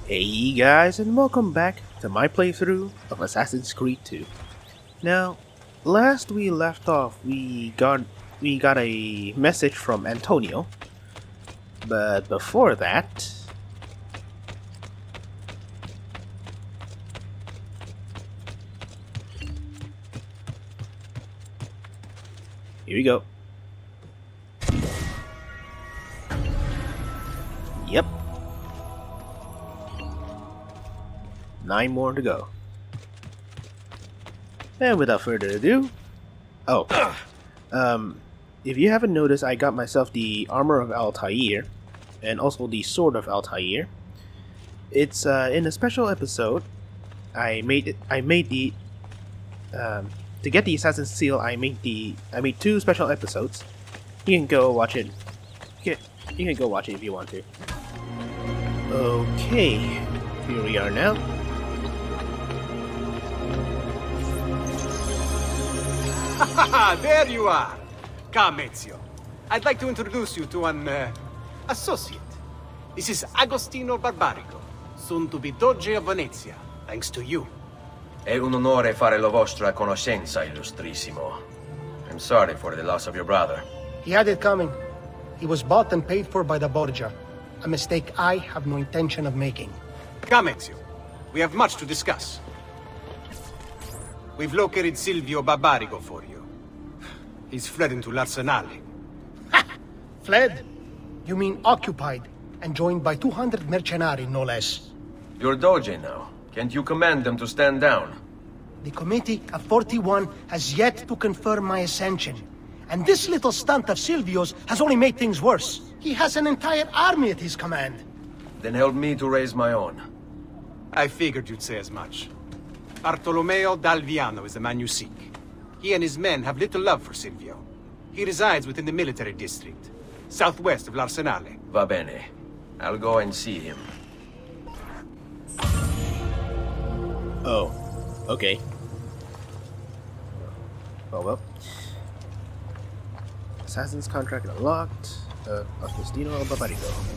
Hey guys, and welcome back to my playthrough of Assassin's Creed 2. Now, last we left off, we got a message from Antonio, but before that, here we go. Yep. 9 more to go. And without further ado, if you haven't noticed, I got myself the armor of Altair, and also the sword of Altair. It's in a special episode. I made to get the Assassin's Seal. I made 2 special episodes. You can go watch it. You can go watch it if you want to. Okay, here we are now. There you are! Come, Ezio. I'd like to introduce you to an associate. This is Agostino Barbarigo, soon to be Doge of Venezia, thanks to you. È un onore fare la vostra conoscenza, illustrissimo. I'm sorry for the loss of your brother. He had it coming. He was bought and paid for by the Borgia. A mistake I have no intention of making. Come, Ezio. We have much to discuss. We've located Silvio Barbarigo for you. He's fled into l'Arsenale. Ha! Fled? You mean occupied, and joined by 200 mercenari, no less. You're Doge now. Can't you command them to stand down? The Committee of 41 has yet to confirm my ascension. And this little stunt of Silvio's has only made things worse. He has an entire army at his command. Then help me to raise my own. I figured you'd say as much. Bartolomeo d'Alviano is the man you seek. He and his men have little love for Silvio. He resides within the military district, southwest of l'Arsenale. Va bene. I'll go and see him. Oh, okay. Well. Assassin's contract unlocked. Agostino Barbarigo.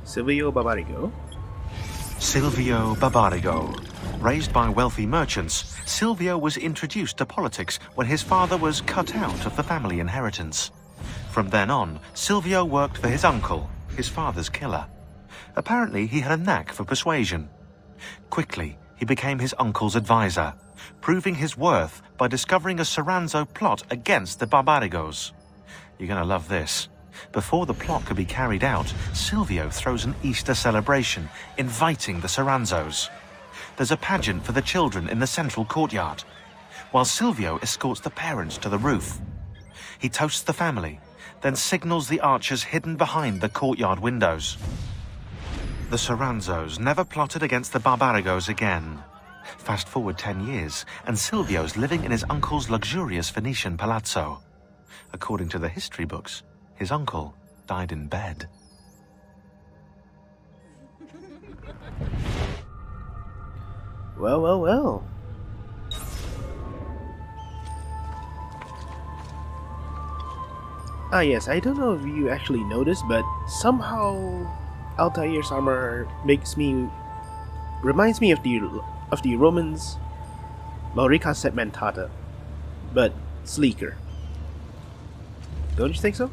Silvio Barbarigo. Silvio Barbarigo. Raised by wealthy merchants, Silvio was introduced to politics when his father was cut out of the family inheritance. From then on, Silvio worked for his uncle, his father's killer. Apparently, he had a knack for persuasion. Quickly, he became his uncle's advisor, proving his worth by discovering a Soranzo plot against the Barbarigos. You're gonna love this. Before the plot could be carried out, Silvio throws an Easter celebration, inviting the Soranzos. There's a pageant for the children in the central courtyard, while Silvio escorts the parents to the roof. He toasts the family, then signals the archers hidden behind the courtyard windows. The Soranzos never plotted against the Barbarigos again. Fast forward 10 years, and Silvio's living in his uncle's luxurious Venetian palazzo. According to the history books, his uncle died in bed. Well. Ah yes, I don't know if you actually noticed, but somehow Altair's armor reminds me of the Romans' Maurica segmentata, but sleeker. Don't you think so?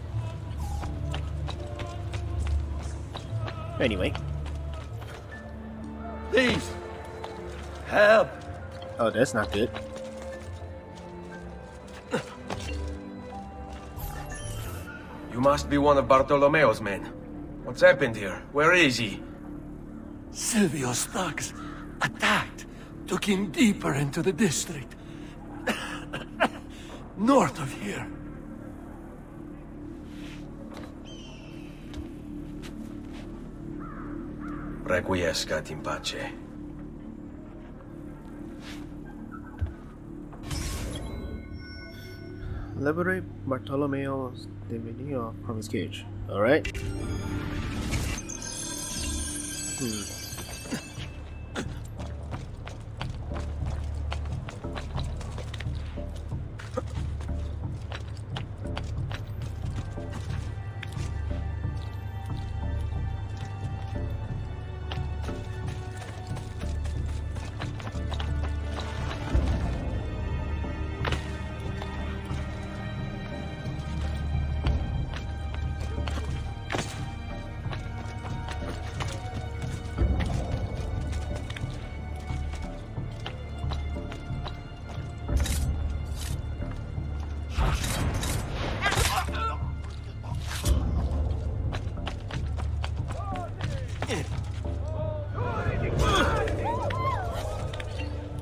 Anyway. Please! Help! Oh, that's not good. You must be one of Bartolomeo's men. What's happened here? Where is he? Silvio's thugs attacked, took him deeper into the district. North of here. Requiescat in pace. Liberate Bartolomeo de Menio from his cage. Alright.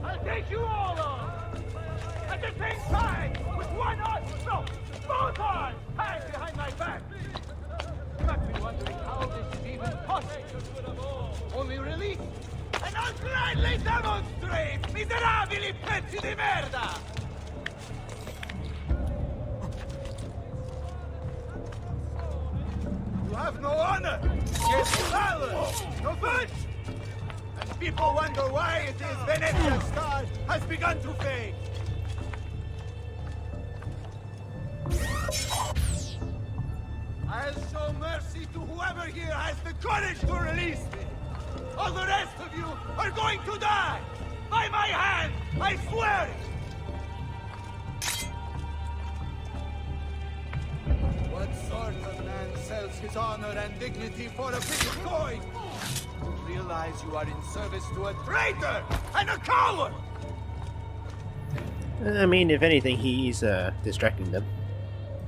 I'll take you all on! At the same time! With one arm! No! Both arms! Tied behind my back! You must be wondering how this is even possible. Only release, and I'll gladly demonstrate! Miserabili pezzi di merda! You have no honor! Yes, valor! No fun! And people wonder why it is Venetia's star has begun to fade. I'll show mercy to whoever here has the courage to release me. All the rest of you are going to die! By my hand! I swear it! What sort of man sells his honor and dignity for a bit of coin? You realize you are in service to a traitor and a coward! I mean, if anything, he's distracting them.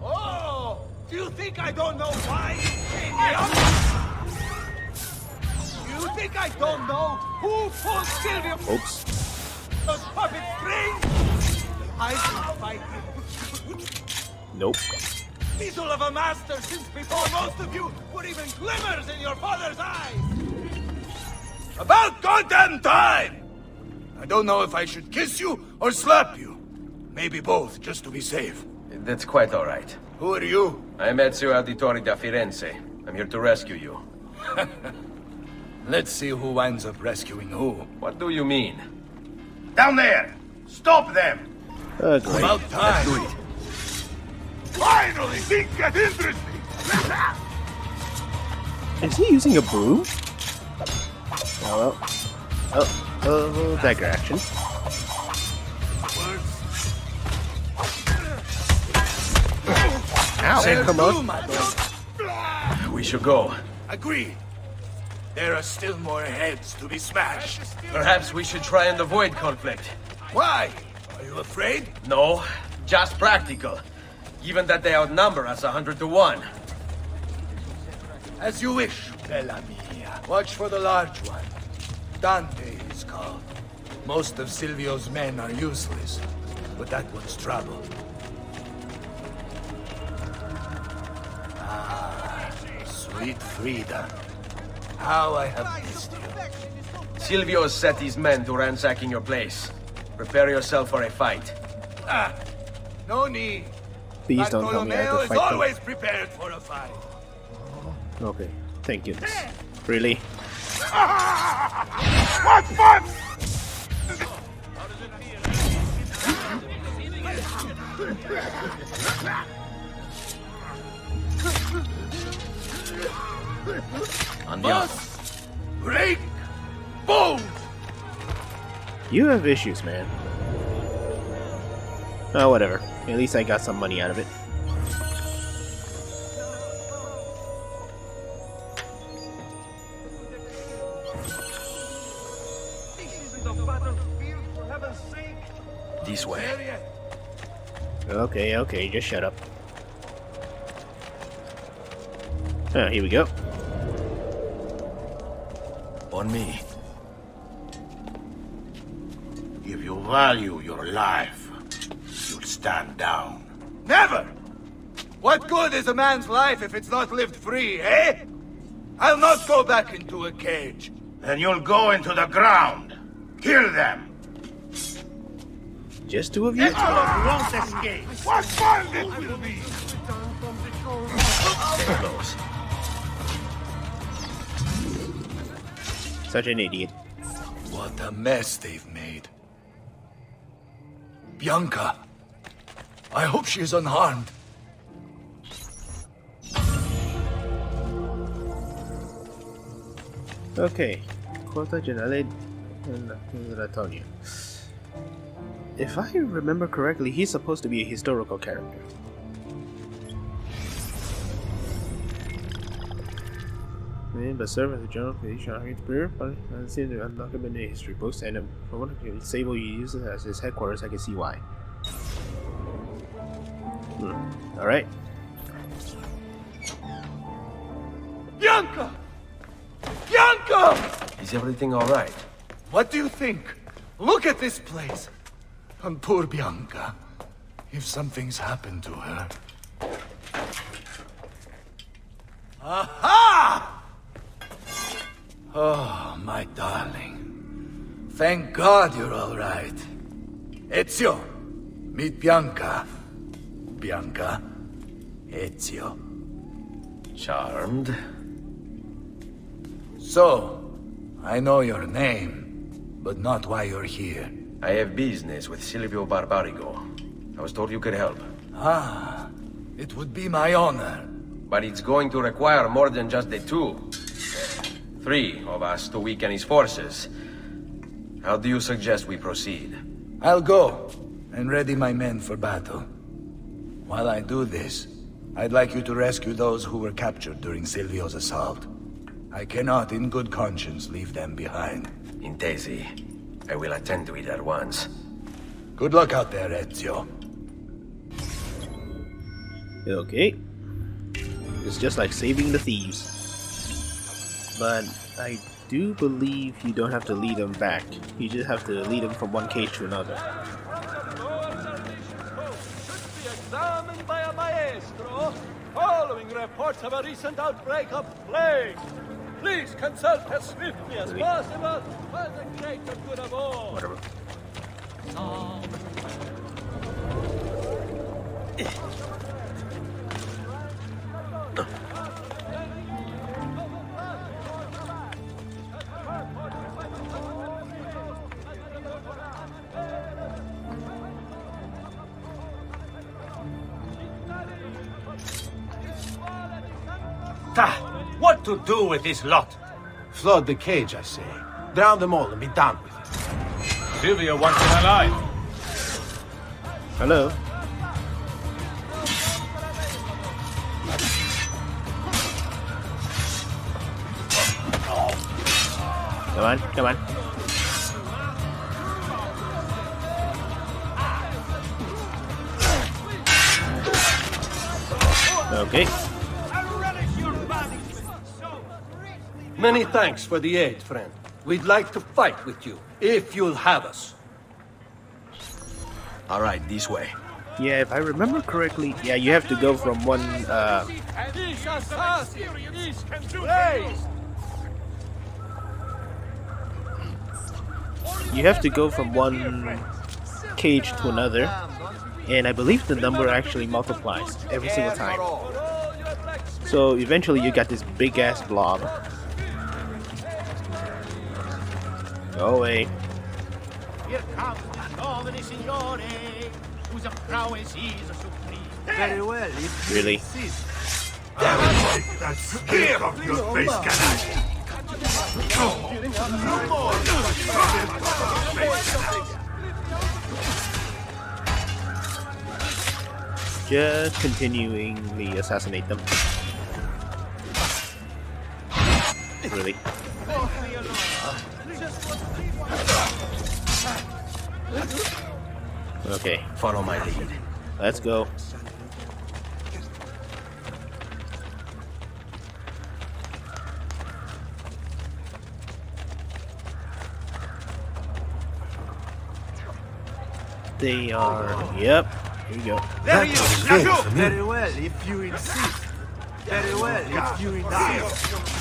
Oh! Do you think I don't know why you came here? You think I don't know who pulled Silvio Oops. those puppet strings? I've been fighting. Nope. Weasel of a master since before most of you were even glimmers in your father's eyes! About goddamn time! I don't know if I should kiss you or slap you. Maybe both, just to be safe. That's quite all right. Who are you? I'm Ezio Auditore da Firenze. I'm here to rescue you. Let's see who winds up rescuing who. What do you mean? Down there! Stop them! Great. About time! Do it. Finally, things get interesting! Is he using a broom? Oh, well. Oh, dagger action. Ow, come on. We should go. Agreed. There are still more heads to be smashed. Perhaps we should try and avoid conflict. Why? Are you afraid? No, just practical. Given that they outnumber us 100 to 1. As you wish, Bella mia. Watch for the large one. Dante is called. Most of Silvio's men are useless, but that one's trouble. Ah, sweet Frida. How I have missed you. Silvio has set his men to ransacking your place. Prepare yourself for a fight. Ah, no need. Please don't tell me I have Bartolomeo to is fight them. always prepared for a fight. Okay, thank goodness. Really? What fun! Andiamo. Break! Boom! You have issues, man. Oh, whatever. At least I got some money out of it. This way. Okay, just shut up. Oh, here we go. On me. If you value your life, you'll stand down. Never! What good is a man's life if it's not lived free, eh? I'll not go back into a cage. Then you'll go into the ground. Kill them. Just two of you? Won't escape. What fun it will be! Close. Such an idiot. What a mess they've made. Bianca, I hope she is unharmed. Okay. Quota Generale and Antonio. If I remember correctly, he's supposed to be a historical character. But serve as a journal physician on Spirit, but I see the undocumented history books, and from what Sable uses as his headquarters, I can see why. Alright. Bianca! Bianca! Is everything alright? What do you think? Look at this place. And poor Bianca. If something's happened to her. Aha! Oh, my darling. Thank God you're all right. Ezio, meet Bianca. Bianca, Ezio. Charmed. So, I know your name, but not why you're here. I have business with Silvio Barbarigo. I was told you could help. Ah, it would be my honor. But it's going to require more than just the two. 3 of us to weaken his forces. How do you suggest we proceed? I'll go and ready my men for battle. While I do this, I'd like you to rescue those who were captured during Silvio's assault. I cannot in good conscience leave them behind. Intesi. I will attend to it at once. Good luck out there, Ezio. Okay. It's just like saving the thieves. But I do believe you don't have to lead them back. You just have to lead them from one cage to another. Should be examined by a maestro following reports of a recent outbreak of plague. Please consult as swiftly as possible for the greater good of all. Whatever. What to do with this lot? Flood the cage, I say. Drown them all and be done with it. Silvio wants him alive. Hello. Come on, come on. Okay. Many thanks for the aid, friend. We'd like to fight with you, if you'll have us. Alright, this way. Yeah, if I remember correctly, yeah, you have to go from one, These assassins can do things. you have to go from one cage to another, and I believe the number actually multiplies every single time. So eventually you got this big ass blob. Go away. Here comes the Nobile Signore, whose prowess is supreme. Very well, if you Really? insist. Take that spear off your face, canal! Just continuingly assassinate them. Really? Okay, Follow my lead. let's go. They are. Yep. Here you go. There you go! Very well, if you insist. Very well, if you insist.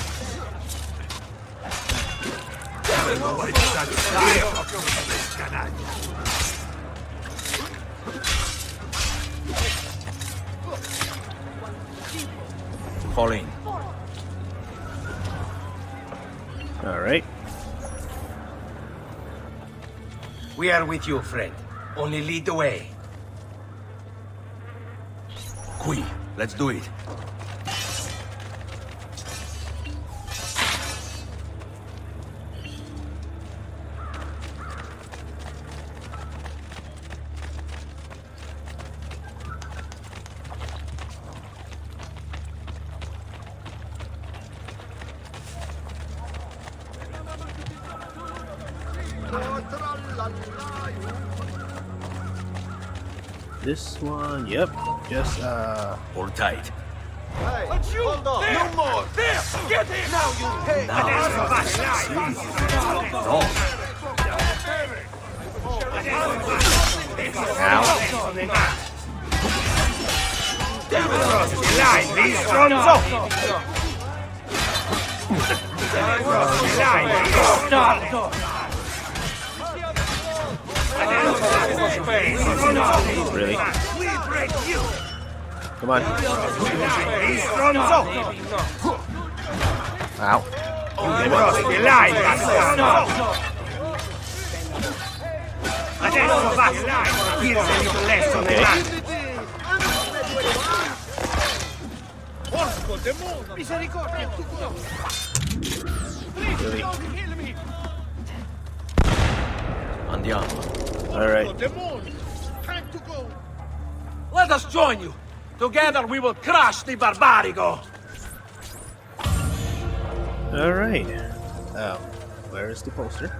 Fall in. Alright. We are with you, friend. Only lead the way. Qui, let's do it. This one, yep. Just Hold tight. But you! There! No more! There! Get him! Now you pay! No. really. Come on. Ow. Really. Andiamo. Alright. Time to go! Let us join you. Together we will crush the Barbarigo. Alright. Where is the poster?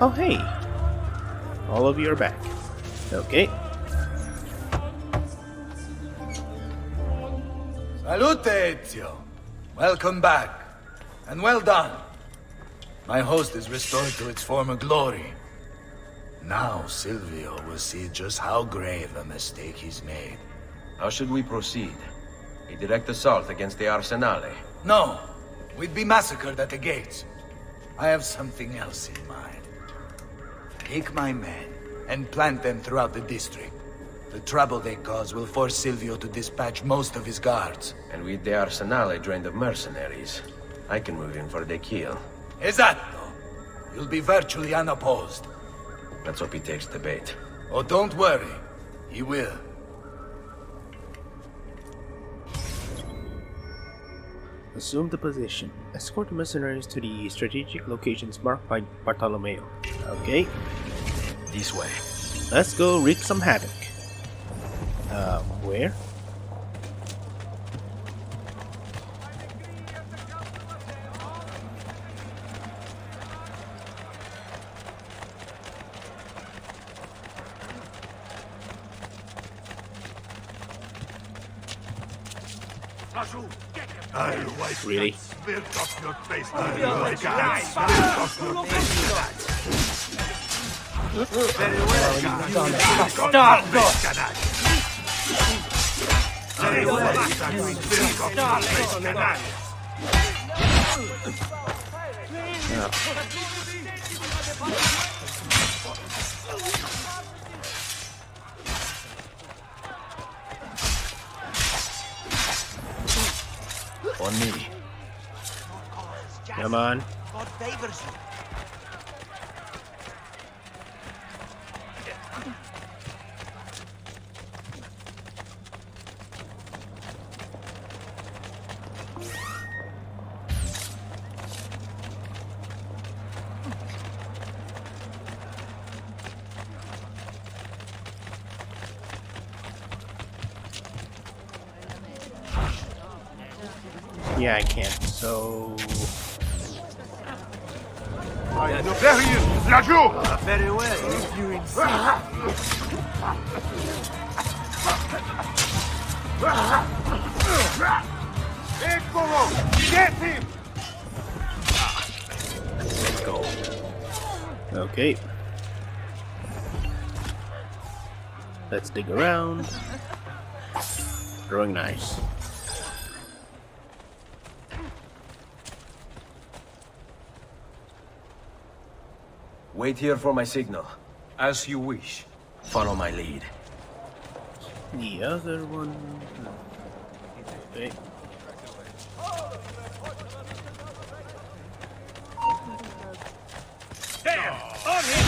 Oh, hey. All of you are back. Okay. Salute, Ezio. Welcome back. And well done. My host is restored to its former glory. Now Silvio will see just how grave a mistake he's made. How should we proceed? A direct assault against the Arsenale. No, we'd be massacred at the gates. I have something else in mind. Take my men and plant them throughout the district. The trouble they cause will force Silvio to dispatch most of his guards. And with the Arsenale drained of mercenaries, I can move in for the kill. Esatto. You'll be virtually unopposed. Let's hope he takes the bait. Oh, don't worry. He will. Assume the position. Escort the mercenaries to the strategic locations marked by Bartolomeo. Okay. This way. Let's go wreak some havoc. Where? I'll wipe Really? that smirk off your face. I'll wipe that smirk off your face. Very well, Bastardo! Very well, that smirk off your face, canal. On me. Come on. God favors you. Yeah, I can't. So There he is! Laggiù! Very well, if you insist. Eccolo! Get him! Let's go. okay. Let's dig around. Throwing knives. Wait here for my signal. As you wish. Follow my lead. The other one. Okay. There! On him!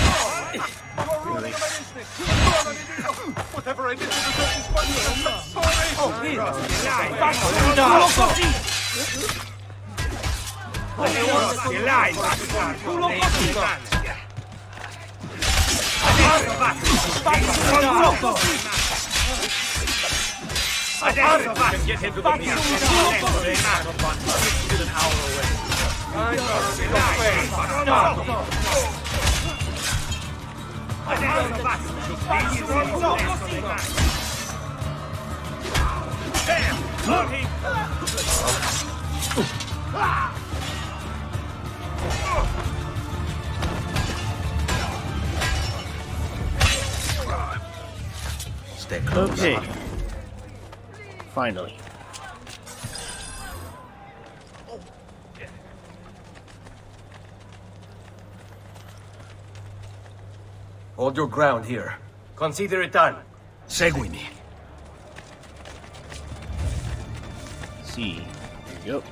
You're ruining my instinct! Whatever I did to deserve this punishment, I'm sorry! Oh, Adesso va! Get him to the piano. An hour away. I'm Stay close. Okay. Finally. Hold your ground here. Consider it done. Seguimi. See. Here you go.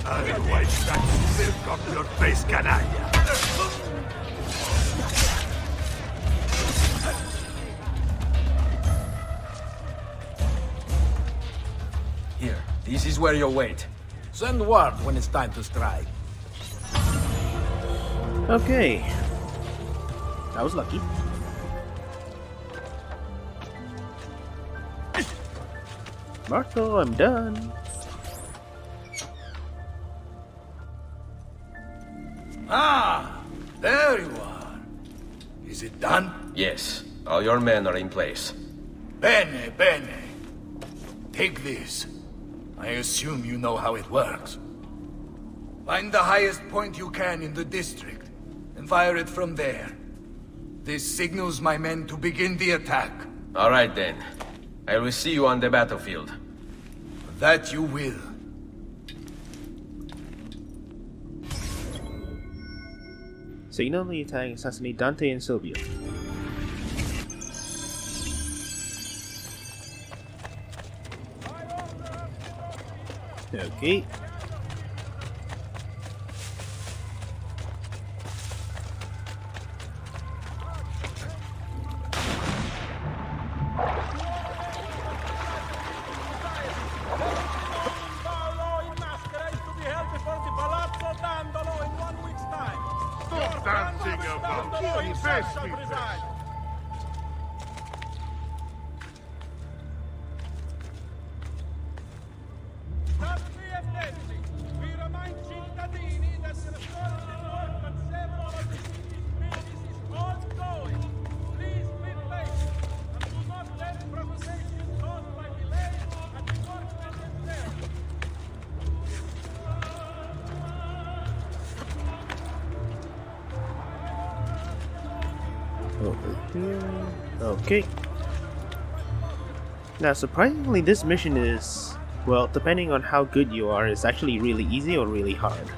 I'll wipe that milk off your face, canalla. Here, this is where you'll wait. Send word when it's time to strike. Okay. I was lucky. Marco, I'm done. Ah, there you are. Is it done? Yes, all your men are in place. Bene, bene. Take this. I assume you know how it works. Find the highest point you can in the district, and fire it from there. This signals my men to begin the attack. All right then. I will see you on the battlefield. That you will. Signal the attack, assassinate Dante and Silvio. Okay. Paolo in maschera is to be held before the Palazzo Dandolo in 1 week's time. Your dancing grandmother about Dandolo me, himself best shall me, preside. Tanti e detti, vi remind cittadini that the restorative work on several of the city's bridges is ongoing. Please be patient and do not let provocation caused by delays at the work necessary. Over here. Okay. Now, surprisingly, this mission is, well, depending on how good you are, is actually really easy or really hard.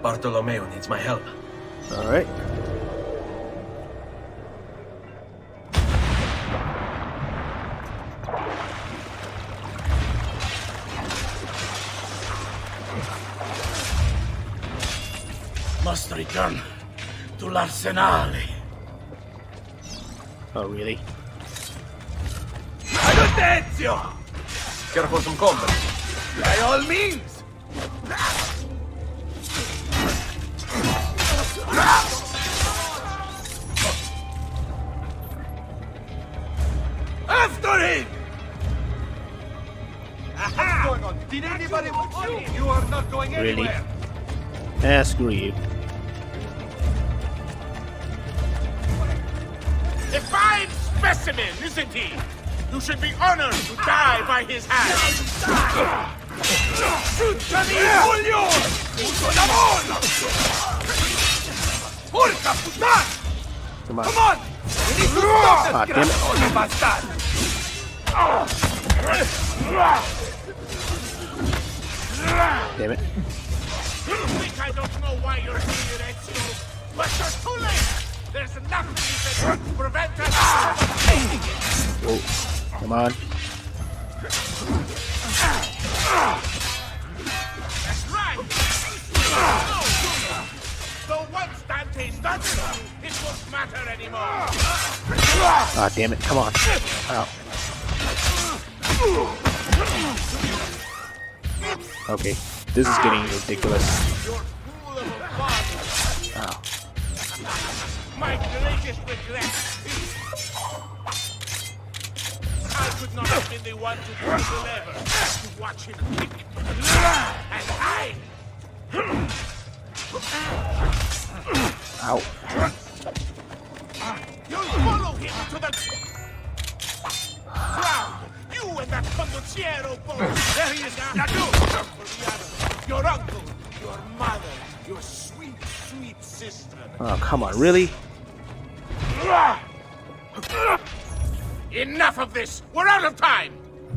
Bartolomeo needs my help. Alright. Must return to l'Arsenale. Oh, really? Adutezio! Care for some combat? By all means! After him! What's going on? Did anybody watch you? You are not going Really? anywhere. Screw you. A fine specimen, isn't he? You should be honored to die by his hand. Come on. Come on! We need to stop Damn it. this bastard! Damn it. You think I don't know why you're here, Ezio? But you're too late! There's nothing you can do to prevent us from taking it! Whoa. Come on. That's right! So once Dante's done with you, it won't matter anymore! Ah, damn it. Come on. Ow. Okay. This is getting ridiculous. You're fool of a father! Ow. My greatest regret is I could not have been the one to pull the lever to watch him kick it. And I... Ow. You'll follow him to the ground. You and that conduciero both. There he is now. Your uncle, your mother, your sweet, sweet sister. Oh, come on. Really? Enough of this! We're out of time!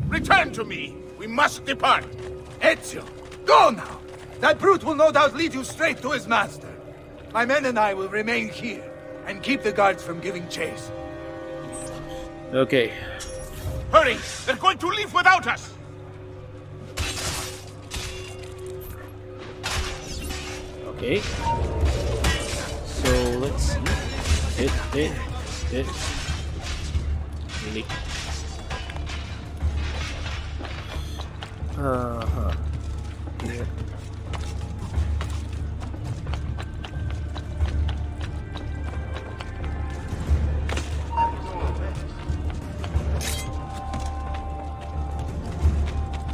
Return to me! We must depart! Ezio, go now! That brute will no doubt lead you straight to his master. My men and I will remain here and keep the guards from giving chase. Okay. Hurry! They're going to leave without us! Okay. So let's see. Hit. Really? Uh-huh. Yeah.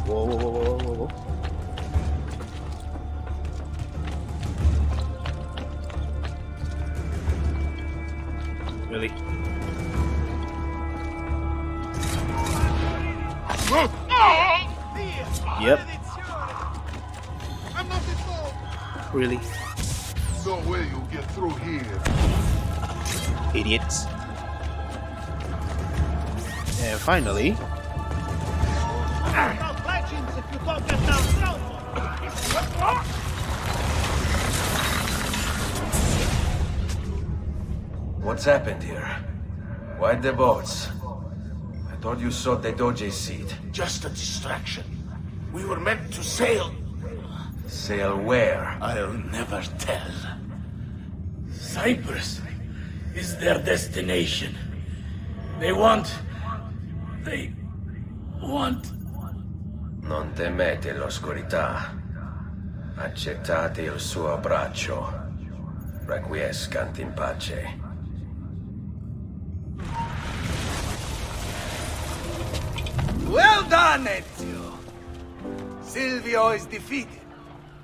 Whoa. Really? Yep. I'm not involved! Really? No way you'll get through here. Idiots. And finally... What's happened here? Why the boats? I thought you saw the Doge's seat. Just a distraction. We were meant to sail. Sail where? I'll never tell. Cyprus is their destination. They want... Non temete l'oscurità. Accettate il suo abbraccio. Requiescant in pace. Well done, Ezio! Silvio is defeated,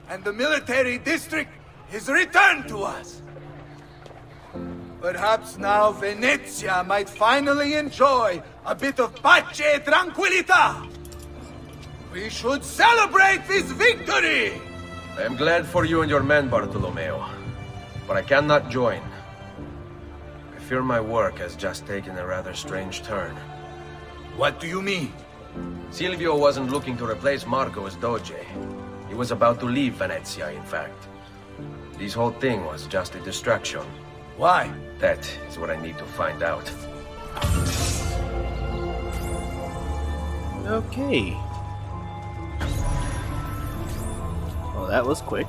and the military district is returned to us. Perhaps now Venezia might finally enjoy a bit of pace e tranquillità. We should celebrate this victory! I am glad for you and your men, Bartolomeo. But I cannot join. I fear my work has just taken a rather strange turn. What do you mean? Silvio wasn't looking to replace Marco as Doge. He was about to leave Venezia, in fact. This whole thing was just a distraction. Why? That is what I need to find out. Okay. Well, that was quick.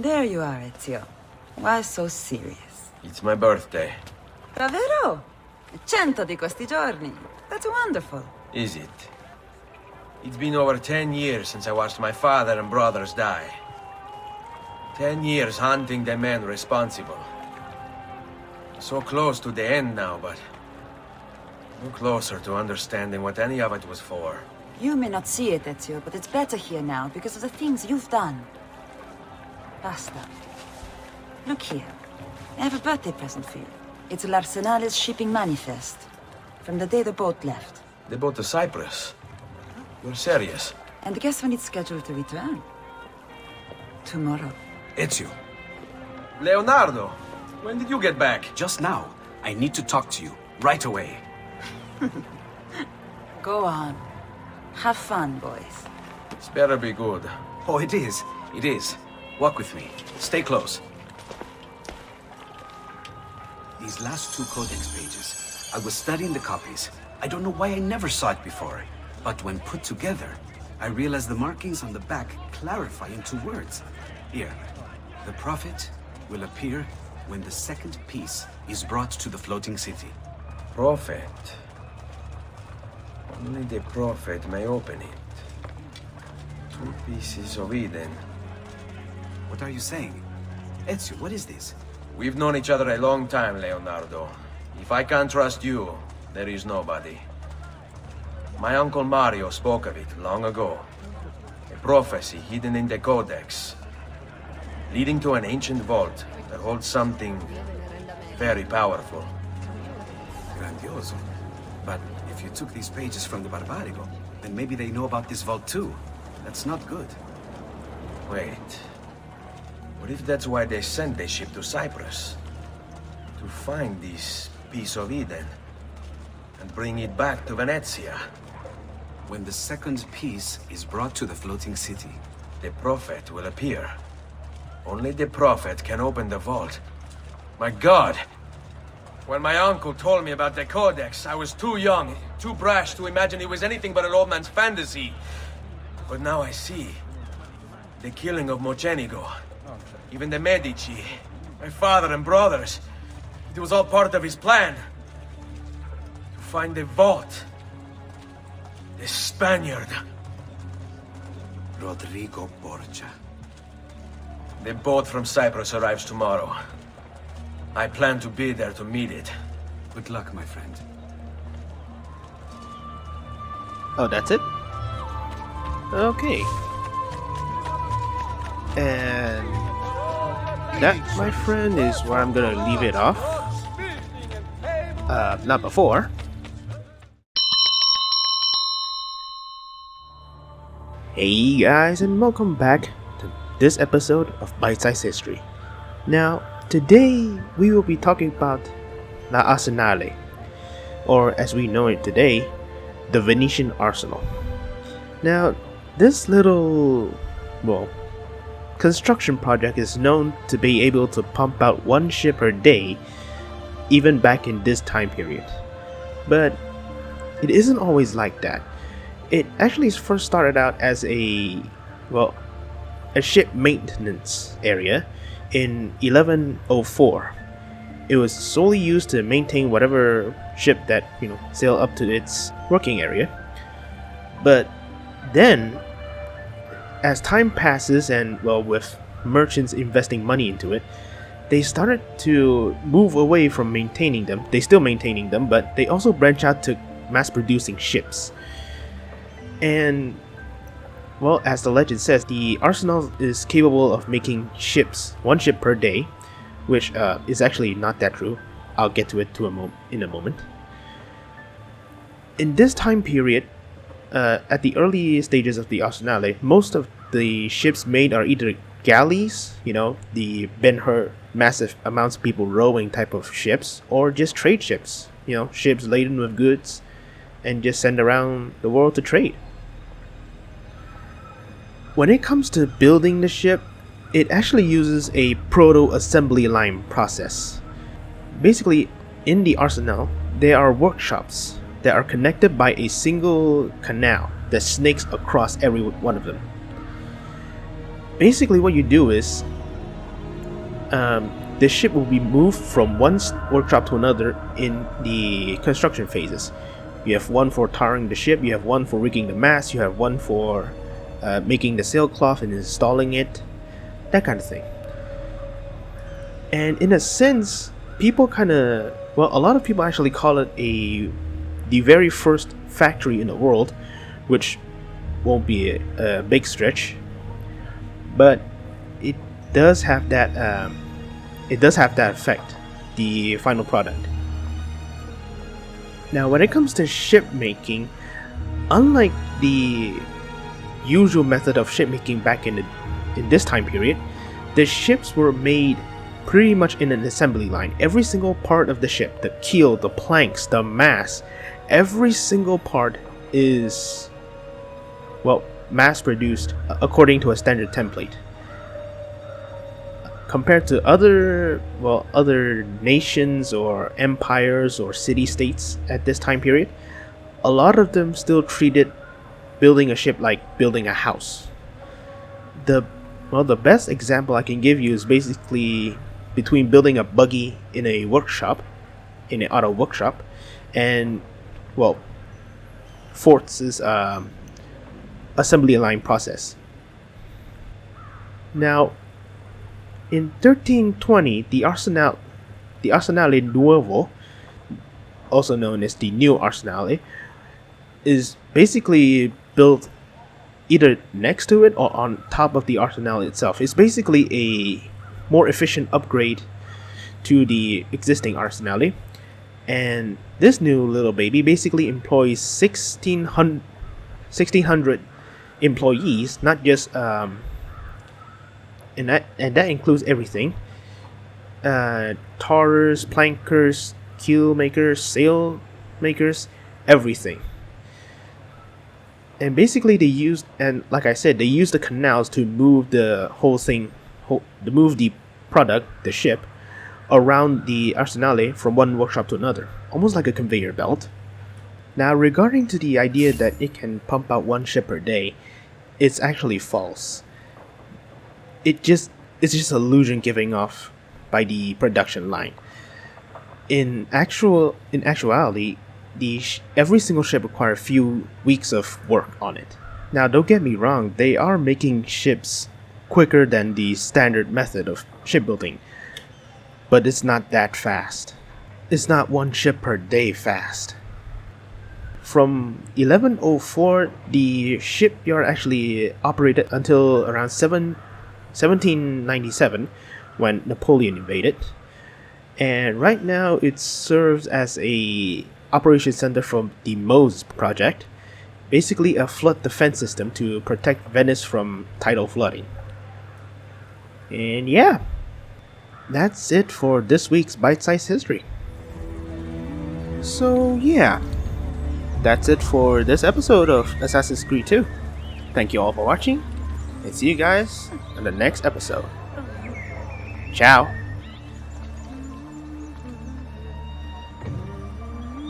There you are, Ezio. Why so serious? It's my birthday. Davvero? 100 di questi giorni. That's wonderful. Is it? It's been over 10 years since I watched my father and brothers die. 10 years hunting the men responsible. So close to the end now, but no closer to understanding what any of it was for. You may not see it, Ezio, but it's better here now because of the things you've done. Basta. Look here. I have a birthday present for you. It's l'Arsenale's shipping manifest. From the day the boat left. They boat to Cyprus. You're serious? And guess when it's scheduled to return? Tomorrow. Ezio, Leonardo, when did you get back? just now. I need to talk to you. Right away. Go on. Have fun, boys. It's better be good. Oh, it is. It is. Walk with me. Stay close. These last two codex pages, I was studying the copies. I don't know why I never saw it before. But when put together, I realized the markings on the back clarify into words. Here, the prophet will appear when the second piece is brought to the floating city. Prophet. Only the prophet may open it. 2 pieces of Eden. What are you saying? Ezio, what is this? We've known each other a long time, Leonardo. If I can't trust you, there is nobody. My uncle Mario spoke of it long ago. A prophecy hidden in the Codex, leading to an ancient vault that holds something very powerful. Grandioso. But if you took these pages from the Barbarigo, then maybe they know about this vault too. That's not good. Wait. What if that's why they sent the ship to Cyprus? To find this piece of Eden and bring it back to Venezia? When the second piece is brought to the floating city, The prophet will appear. Only the prophet can open the vault. My God! When my uncle told me about the Codex, I was too young, too brash to imagine it was anything but an old man's fantasy. But now I see. The killing of Mocenigo, even the Medici, my father and brothers. It was all part of his plan. To find the vault. The Spaniard. Rodrigo Borgia. The boat from Cyprus arrives tomorrow. I plan to be there to meet it. Good luck, my friend. Oh, that's it? Okay. And that, my friend, is where I'm gonna leave it off. Not before. Hey guys, and welcome back to this episode of Bite Size History. Now, today we will be talking about La Arsenale, or as we know it today, the Venetian Arsenal. Now, this little, construction project is known to be able to pump out one ship per day, even back in this time period. But it isn't always like that. It actually first started out as a ship maintenance area in 1104. It was solely used to maintain whatever ship that, sailed up to its working area. But then, as time passes and, with merchants investing money into it, they started to move away from maintaining them. They still maintaining them, but they also branch out to mass producing ships. And, as the legend says, the arsenal is capable of making one ship per day, which is actually not that true. I'll get to it in a moment. In this time period, at the early stages of the Arsenale, most of the ships made are either galleys, the Ben-Hur, massive amounts of people rowing type of ships, or just trade ships, ships laden with goods and just sent around the world to trade. When it comes to building the ship, it actually uses a proto-assembly line process. Basically, in the arsenal, there are workshops that are connected by a single canal that snakes across every one of them. Basically, what you do is, the ship will be moved from one workshop to another in the construction phases. You have one for tarring the ship, you have one for rigging the mast, you have one for making the sailcloth and installing it, that kind of thing. And in a sense, people a lot of people actually call it the very first factory in the world, which won't be a big stretch, but it does have that effect, the final product. Now, when it comes to ship making, unlike the usual method of ship making back in this time period, the ships were made pretty much in an assembly line. Every single part of the ship, the keel, the planks, the mast, every single part is, mass produced according to a standard template. Compared to other nations or empires or city-states at this time period, a lot of them still treated building a ship like building a house. The best example I can give you is basically between building a buggy in an auto workshop, and Fort's assembly line process. Now, in 1320, the Arsenale Nuovo, also known as the New Arsenale, is basically built either next to it or on top of the Arsenale itself. It's basically a more efficient upgrade to the existing Arsenale, and this new little baby basically employs 1,600 employees, not just and that includes everything: tarrers, plankers, keel makers, sail makers, everything. And basically like I said, they use the canals to move the whole thing, to move the product, the ship, around the Arsenale from one workshop to another, almost like a conveyor belt. Now, regarding to the idea that it can pump out one ship per day, it's actually false. It's just illusion giving off by the production line. In actuality, every single ship requires a few weeks of work on it. Now, don't get me wrong, they are making ships quicker than the standard method of shipbuilding, but it's not that fast. It's not one ship per day fast. From 1104, the shipyard actually operated until around 1797, when Napoleon invaded, and right now it serves as a operations center from the Moses project, basically a flood defense system to protect Venice from tidal flooding. And yeah, that's it for this week's bite-sized history. So yeah, that's it for this episode of Assassin's Creed 2. Thank you all for watching, and see you guys in the next episode. Ciao.